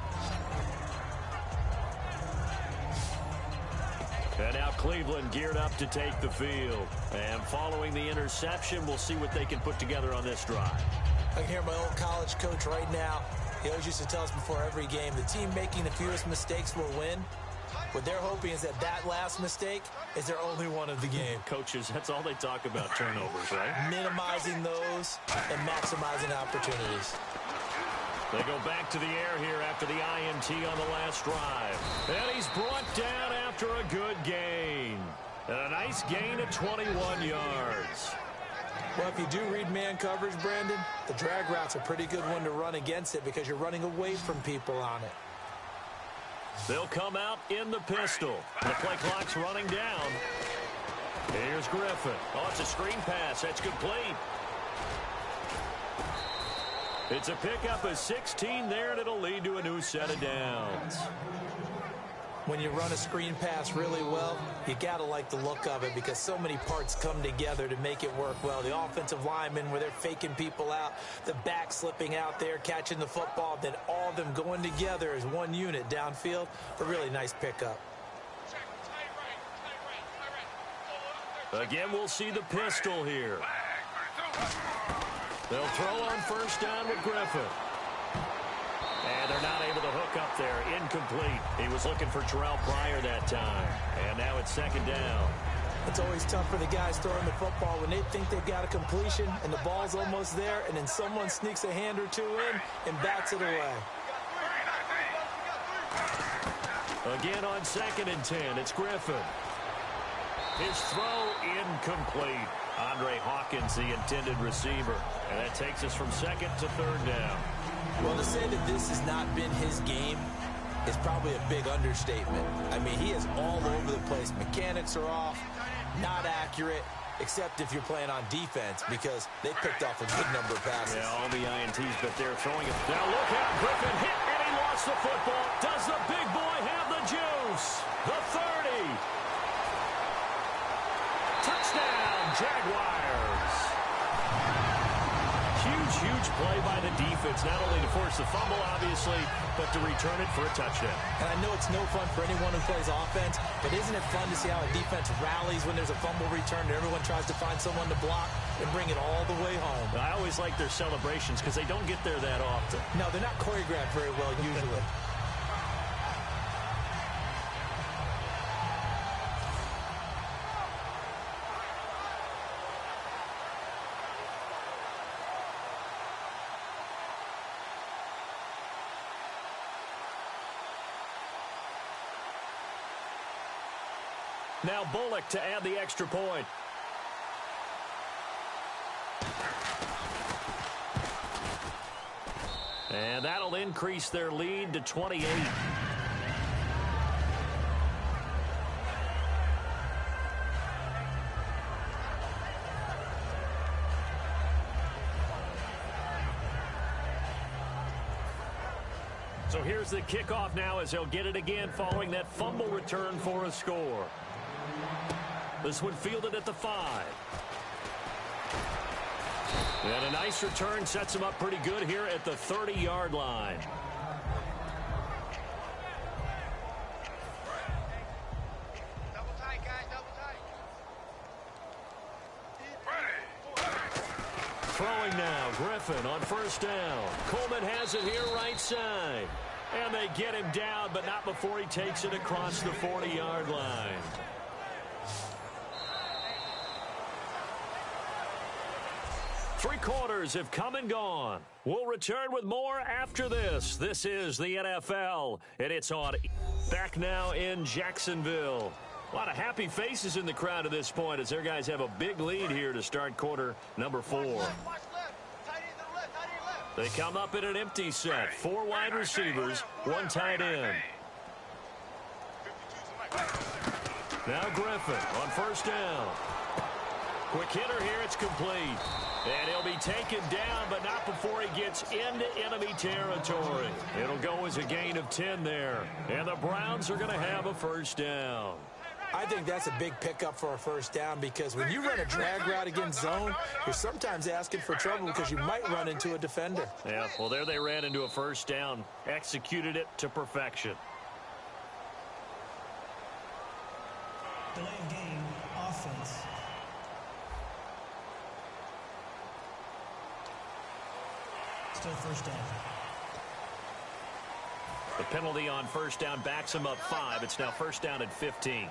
Speaker 2: And now Cleveland geared up to take the field. And following the interception, we'll see what they can put together on this drive.
Speaker 3: I can hear my old college coach right now. He always used to tell us before every game, the team making the fewest mistakes will win. What they're hoping is that last mistake is their only one of the game.
Speaker 2: Coaches, that's all they talk about, turnovers, right?
Speaker 3: Minimizing those and maximizing opportunities.
Speaker 2: They go back to the air here after the INT on the last drive. And he's brought down after a good gain. And a nice gain of 21 yards.
Speaker 3: Well, if you do read man coverage, Brandon, the drag route's a pretty good one to run against it because you're running away from people on it.
Speaker 2: They'll come out in the pistol. The play clock's running down. Here's Griffin. Oh, it's a screen pass. That's complete. It's a pickup of 16 there, and it'll lead to a new set of downs.
Speaker 3: When you run a screen pass really well, you got to like the look of it because so many parts come together to make it work well. The offensive linemen, where they're faking people out, the back slipping out there, catching the football, then all of them going together as one unit downfield. A really nice pickup.
Speaker 2: Again, we'll see the pistol here. They'll throw on first down with Griffin. And they're not able to hook up there. Incomplete. He was looking for Terrell Pryor that time. And now it's second down.
Speaker 3: It's always tough for the guys throwing the football when they think they've got a completion and the ball's almost there, and then someone sneaks a hand or two in and bats it away.
Speaker 2: Again on 2nd and 10, it's Griffin. His throw incomplete. Andre Hawkins, the intended receiver. And that takes us from 2nd to 3rd down.
Speaker 3: Well, to say that this has not been his game is probably a big understatement. I mean, he is all over the place. Mechanics are off, not accurate, except if you're playing on defense because they picked off a good number of passes.
Speaker 2: Yeah, all the INTs, but they're throwing it. Now look out, Griffin hit, and he lost the football. Does the big boy have the juice? The 30. Touchdown, Jaguars. Huge play by the defense, not only to force the fumble, obviously, but to return it for a touchdown.
Speaker 3: And I know it's no fun for anyone who plays offense, but isn't it fun to see how a defense rallies when there's a fumble return and everyone tries to find someone to block and bring it all the way home?
Speaker 2: I always like their celebrations because they don't get there that often.
Speaker 3: No, they're not choreographed very well usually.
Speaker 2: Now Bullock to add the extra point. And that'll increase their lead to 28. So here's the kickoff now as he'll get it again following that fumble return for a score. This one fielded at the 5. And a nice return sets him up pretty good here at the 30-yard line.
Speaker 4: Double tight, guys, double tight.
Speaker 2: Throwing now, Griffin on first down. Coleman has it here right side. And they get him down, but not before he takes it across the 40-yard line. Three quarters have come and gone. We'll return with more after this. This is the NFL, and it's on. Back now in Jacksonville. A lot of happy faces in the crowd at this point as their guys have a big lead here to start quarter number 4.
Speaker 4: Watch left. Tight end to the left, tight end left.
Speaker 2: They come up in an empty set. 4 wide receivers, 1 tight end. Now Griffin on first down. Quick hitter here, it's complete. And he'll be taken down, but not before he gets into enemy territory. It'll go as a gain of 10 there. And the Browns are going to have a first down.
Speaker 3: I think that's a big pickup for a first down because when you run a drag route against zone, you're sometimes asking for trouble because you might run into a defender.
Speaker 2: Yeah, well, there they ran into a first down, executed it to perfection.
Speaker 5: Delay of game, offense. Still first down.
Speaker 2: The penalty on first down backs him up 5. It's now first down at 15.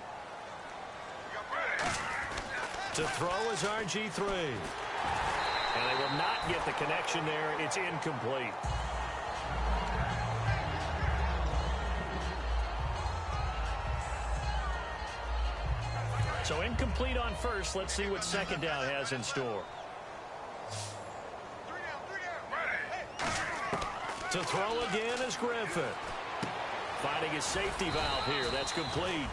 Speaker 2: To throw is RG3. And they will not get the connection there. It's incomplete. So incomplete on first. Let's see what second down has in store. To throw again is Griffin. Finding his safety valve here. That's complete.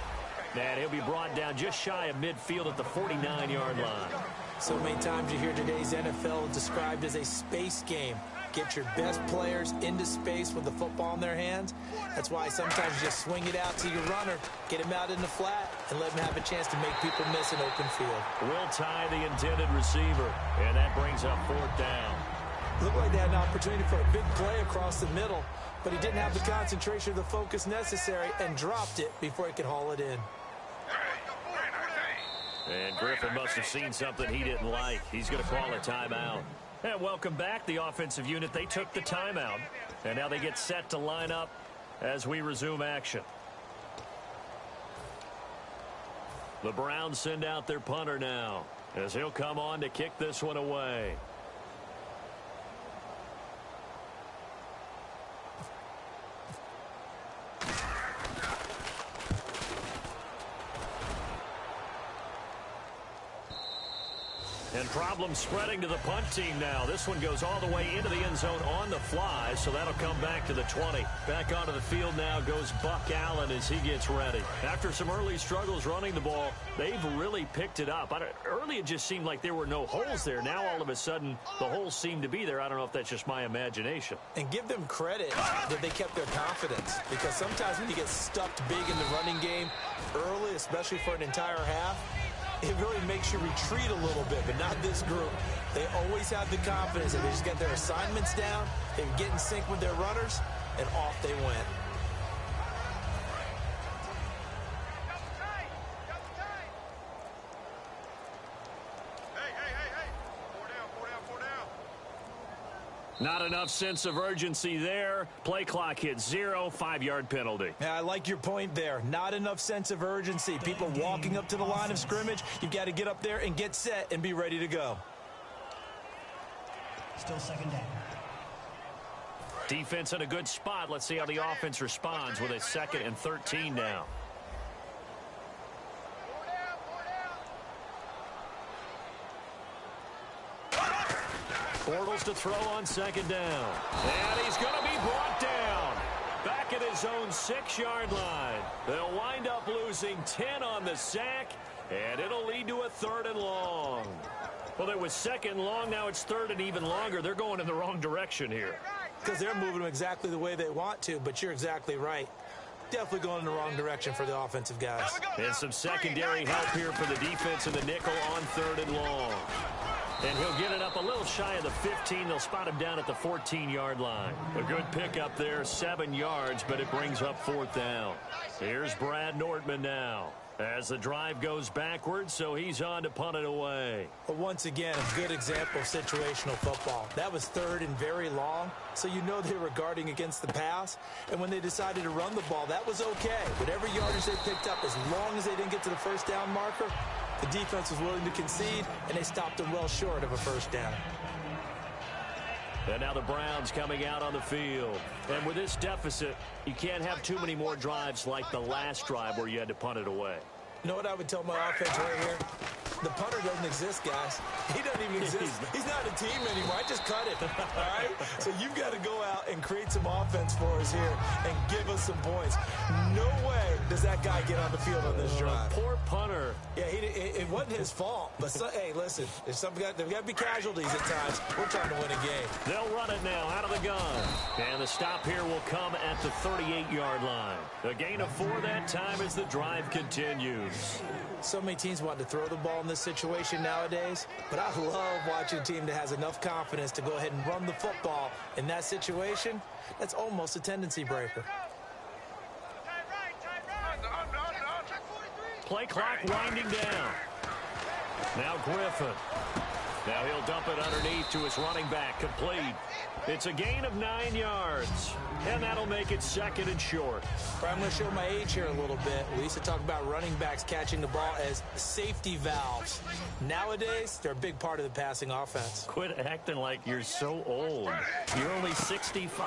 Speaker 2: And he'll be brought down just shy of midfield at the 49-yard line.
Speaker 3: So many times you hear today's NFL described as a space game. Get your best players into space with the football in their hands. That's why sometimes you just swing it out to your runner, get him out in the flat, and let him have a chance to make people miss an open field.
Speaker 2: Will tie the intended receiver, and that brings up 4th down.
Speaker 3: Looked like they had an opportunity for a big play across the middle, but he didn't have the concentration or the focus necessary and dropped it before he could haul it in.
Speaker 2: And Griffin must have seen something he didn't like. He's going to call a timeout. And welcome back, the offensive unit. They took the timeout, and now they get set to line up as we resume action. The Browns send out their punter now as he'll come on to kick this one away. And problems spreading to the punt team now. This one goes all the way into the end zone on the fly, so that'll come back to the 20. Back onto the field now goes Buck Allen as he gets ready. After some early struggles running the ball, they've really picked it up. Early it just seemed like there were no holes there. Now all of a sudden the holes seem to be there. I don't know if that's just my imagination.
Speaker 3: And give them credit that they kept their confidence, because sometimes when you get stuffed big in the running game early, especially for an entire half, it really makes you retreat a little bit, but not this group. They always have the confidence that they just get their assignments down, they get in sync with their runners, and off they went.
Speaker 2: Not enough sense of urgency there. Play clock hits 0, 5-yard penalty.
Speaker 3: Yeah, I like your point there. Not enough sense of urgency. People walking up to the line of scrimmage. You've got to get up there and get set and be ready to go.
Speaker 5: Still second down.
Speaker 2: Defense in a good spot. Let's see how the offense responds with a 2nd and 13 now. Bortles to throw on second down. And he's going to be brought down. Back at his own 6-yard line. They'll wind up losing 10 on the sack, and it'll lead to a 3rd and long. Well, it was 2nd and long. Now it's 3rd and even longer. They're going in the wrong direction here.
Speaker 3: Because they're moving them exactly the way they want to, but you're exactly right. Definitely going in the wrong direction for the offensive guys.
Speaker 2: And some secondary help here for the defense in the nickel on 3rd and long. And he'll get it up a little shy of the 15. They'll spot him down at the 14-yard line. A good pickup there, 7 yards, but it brings up 4th down. Here's Brad Nortman now as the drive goes backwards, so he's on to punt it away.
Speaker 3: But once again, a good example of situational football. That was 3rd and very long, so you know they were guarding against the pass. And when they decided to run the ball, that was okay. Whatever yardage they picked up, as long as they didn't get to the 1st down marker, the defense was willing to concede, and they stopped them well short of a 1st down.
Speaker 2: And now the Browns coming out on the field. And with this deficit, you can't have too many more drives like the last drive where you had to punt it away.
Speaker 3: You know what I would tell my offense right here? The punter doesn't exist, guys. He doesn't even exist. He's not a team anymore. I just cut it, all right? So you've got to go out and create some offense for us here and give us some points. No way does that guy get on the field on this drive.
Speaker 2: Poor punter.
Speaker 3: Yeah, it wasn't his fault. But, hey, listen, there's got to be casualties at times. We're trying to win a game.
Speaker 2: They'll run it now out of the gun. And the stop here will come at the 38-yard line. A gain of 4 that time as the drive continues.
Speaker 3: So many teams want to throw the ball in this situation nowadays, but I love watching a team that has enough confidence to go ahead and run the football in that situation. That's almost a tendency breaker.
Speaker 2: Play clock winding down. Now Griffin. Now he'll dump it underneath to his running back, complete. It's a gain of 9 yards, and that'll make it 2nd and short.
Speaker 3: I'm going to show my age here a little bit. We used to talk about running backs catching the ball as safety valves. Nowadays, they're a big part of the passing offense.
Speaker 2: Quit acting like you're so old. You're only 65.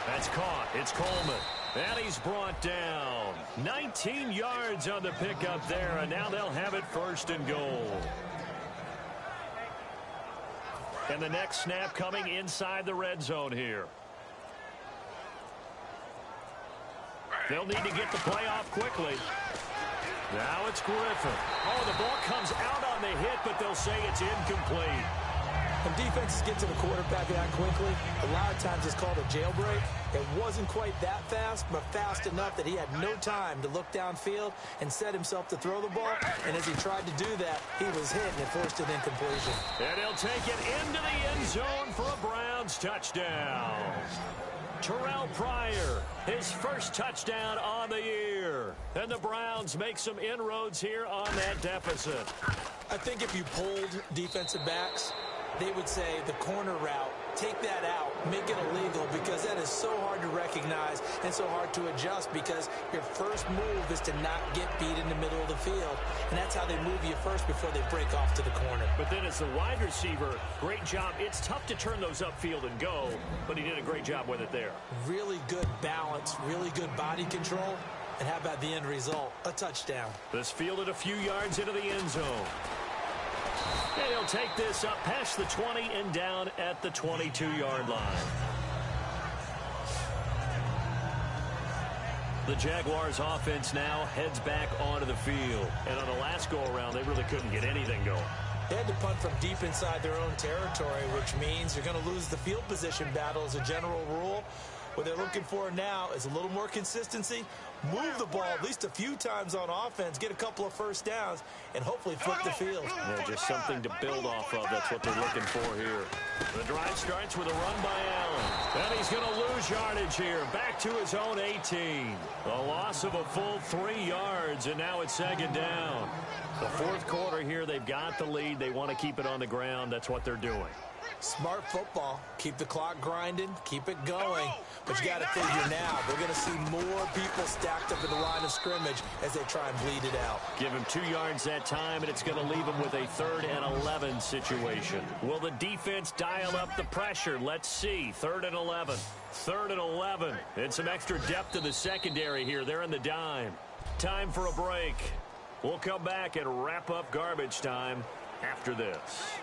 Speaker 2: That's caught. It's Coleman. And he's brought down. 19 yards on the pickup there, and now they'll have it 1st and goal. And the next snap coming inside the red zone here. They'll need to get the play off quickly. Now it's Griffin. Oh, the ball comes out on the hit, but they'll say it's incomplete.
Speaker 3: When defenses get to the quarterback that quickly, a lot of times it's called a jailbreak. It wasn't quite that fast, but fast enough that he had no time to look downfield and set himself to throw the ball. And as he tried to do that, he was hit and it forced an incompletion.
Speaker 2: And he'll take it into the end zone for a Browns touchdown. Terrell Pryor, his first touchdown on the year. And the Browns make some inroads here on that deficit.
Speaker 3: I think if you polled defensive backs, they would say the corner route, take that out, make it illegal, because that is so hard to recognize and so hard to adjust, because your first move is to not get beat in the middle of the field. And that's how they move you first before they break off to the corner.
Speaker 2: But then as the wide receiver, great job. It's tough to turn those upfield and go, but he did a great job with it there.
Speaker 3: Really good balance, really good body control. And how about the end result? A touchdown.
Speaker 2: This fielded a few yards into the end zone. And he'll take this up past the 20 and down at the 22-yard line. The Jaguars offense now heads back onto the field. And on the last go-around, they really couldn't get anything going.
Speaker 3: They had to punt from deep inside their own territory, which means you're going to lose the field position battle as a general rule. What they're looking for now is a little more consistency, move the ball at least a few times on offense, get a couple of first downs, and hopefully flip the field.
Speaker 2: Yeah, just something to build off of. That's what they're looking for here. The drive starts with a run by Allen. And he's going to lose yardage here. Back to his own 18. A loss of a full 3 yards, and now it's 2nd down. The fourth quarter here, they've got the lead. They want to keep it on the ground. That's what they're doing.
Speaker 3: Smart football. Keep the clock grinding. Keep it going. But you got to figure now, we're going to see more people stacked up in the line of scrimmage as they try and bleed it out.
Speaker 2: Give him 2 yards that time, and it's going to leave him with a 3rd and 11 situation. Will the defense dial up the pressure? Let's see. 3rd and 11. 3rd and 11. And some extra depth to the secondary here. They're in the dime. Time for a break. We'll come back and wrap up garbage time after this.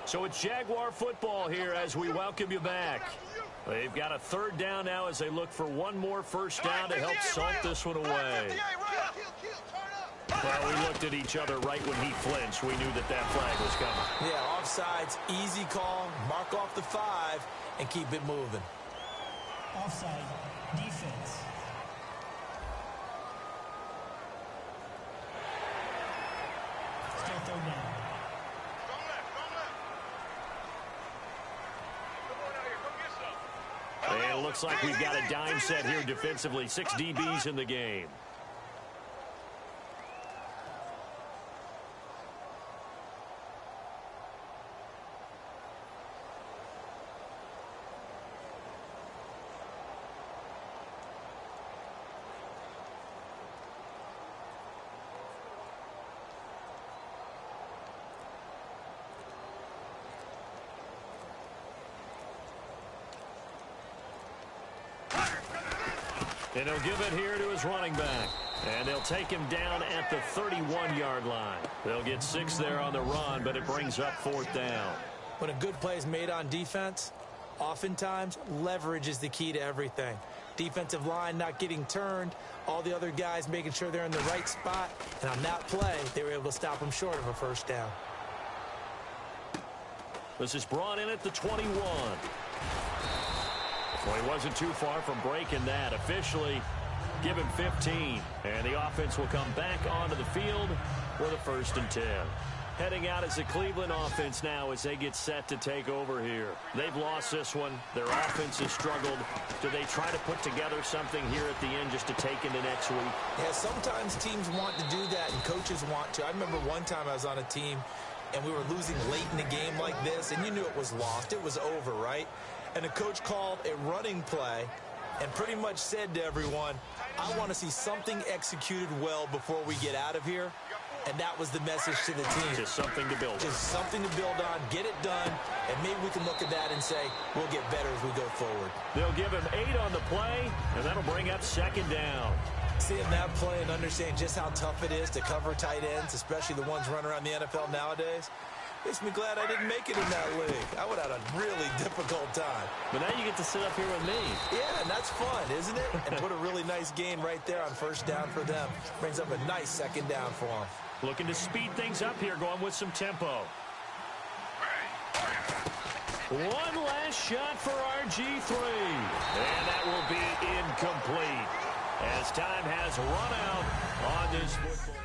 Speaker 2: So it's Jaguar football here as we welcome you back. They've got a third down now as they look for one more first down to help salt this one away. Well, we looked at each other right when he flinched. We knew that flag was coming.
Speaker 3: Yeah, offsides, easy call, mark off the 5, and keep it moving.
Speaker 5: Offside, defense. Still third down.
Speaker 2: And it looks like we've got a dime set here defensively. 6 DBs in the game. And he'll give it here to his running back. And they'll take him down at the 31-yard line. They'll get 6 there on the run, but it brings up 4th down.
Speaker 3: When a good play is made on defense, oftentimes leverage is the key to everything. Defensive line not getting turned, all the other guys making sure they're in the right spot. And on that play, they were able to stop him short of a first down.
Speaker 2: This is brought in at the 21. Well, he wasn't too far from breaking that. Officially, give him 15. And the offense will come back onto the field with a 1st and 10. Heading out as the Cleveland offense now as they get set to take over here. They've lost this one. Their offense has struggled. Do they try to put together something here at the end just to take into next week?
Speaker 3: Yeah, sometimes teams want to do that and coaches want to. I remember one time I was on a team and we were losing late in the game like this, and you knew it was lost. It was over, right? And the coach called a running play and pretty much said to everyone, I want to see something executed well before we get out of here. And that was the message to the team.
Speaker 2: Just something to build on.
Speaker 3: Just something to build on, get it done, and maybe we can look at that and say, we'll get better as we go forward.
Speaker 2: They'll give him 8 on the play, and that'll bring up 2nd down.
Speaker 3: Seeing that play and understanding just how tough it is to cover tight ends, especially the ones running around the NFL nowadays, makes me glad I didn't make it in that league. I would have had a really difficult time.
Speaker 2: But now you get to sit up here with me.
Speaker 3: Yeah, and that's fun, isn't it? And put a really nice gain right there on first down for them. Brings up a nice 2nd down for them.
Speaker 2: Looking to speed things up here, going with some tempo. One last shot for RG3. And that will be incomplete as time has run out on this football.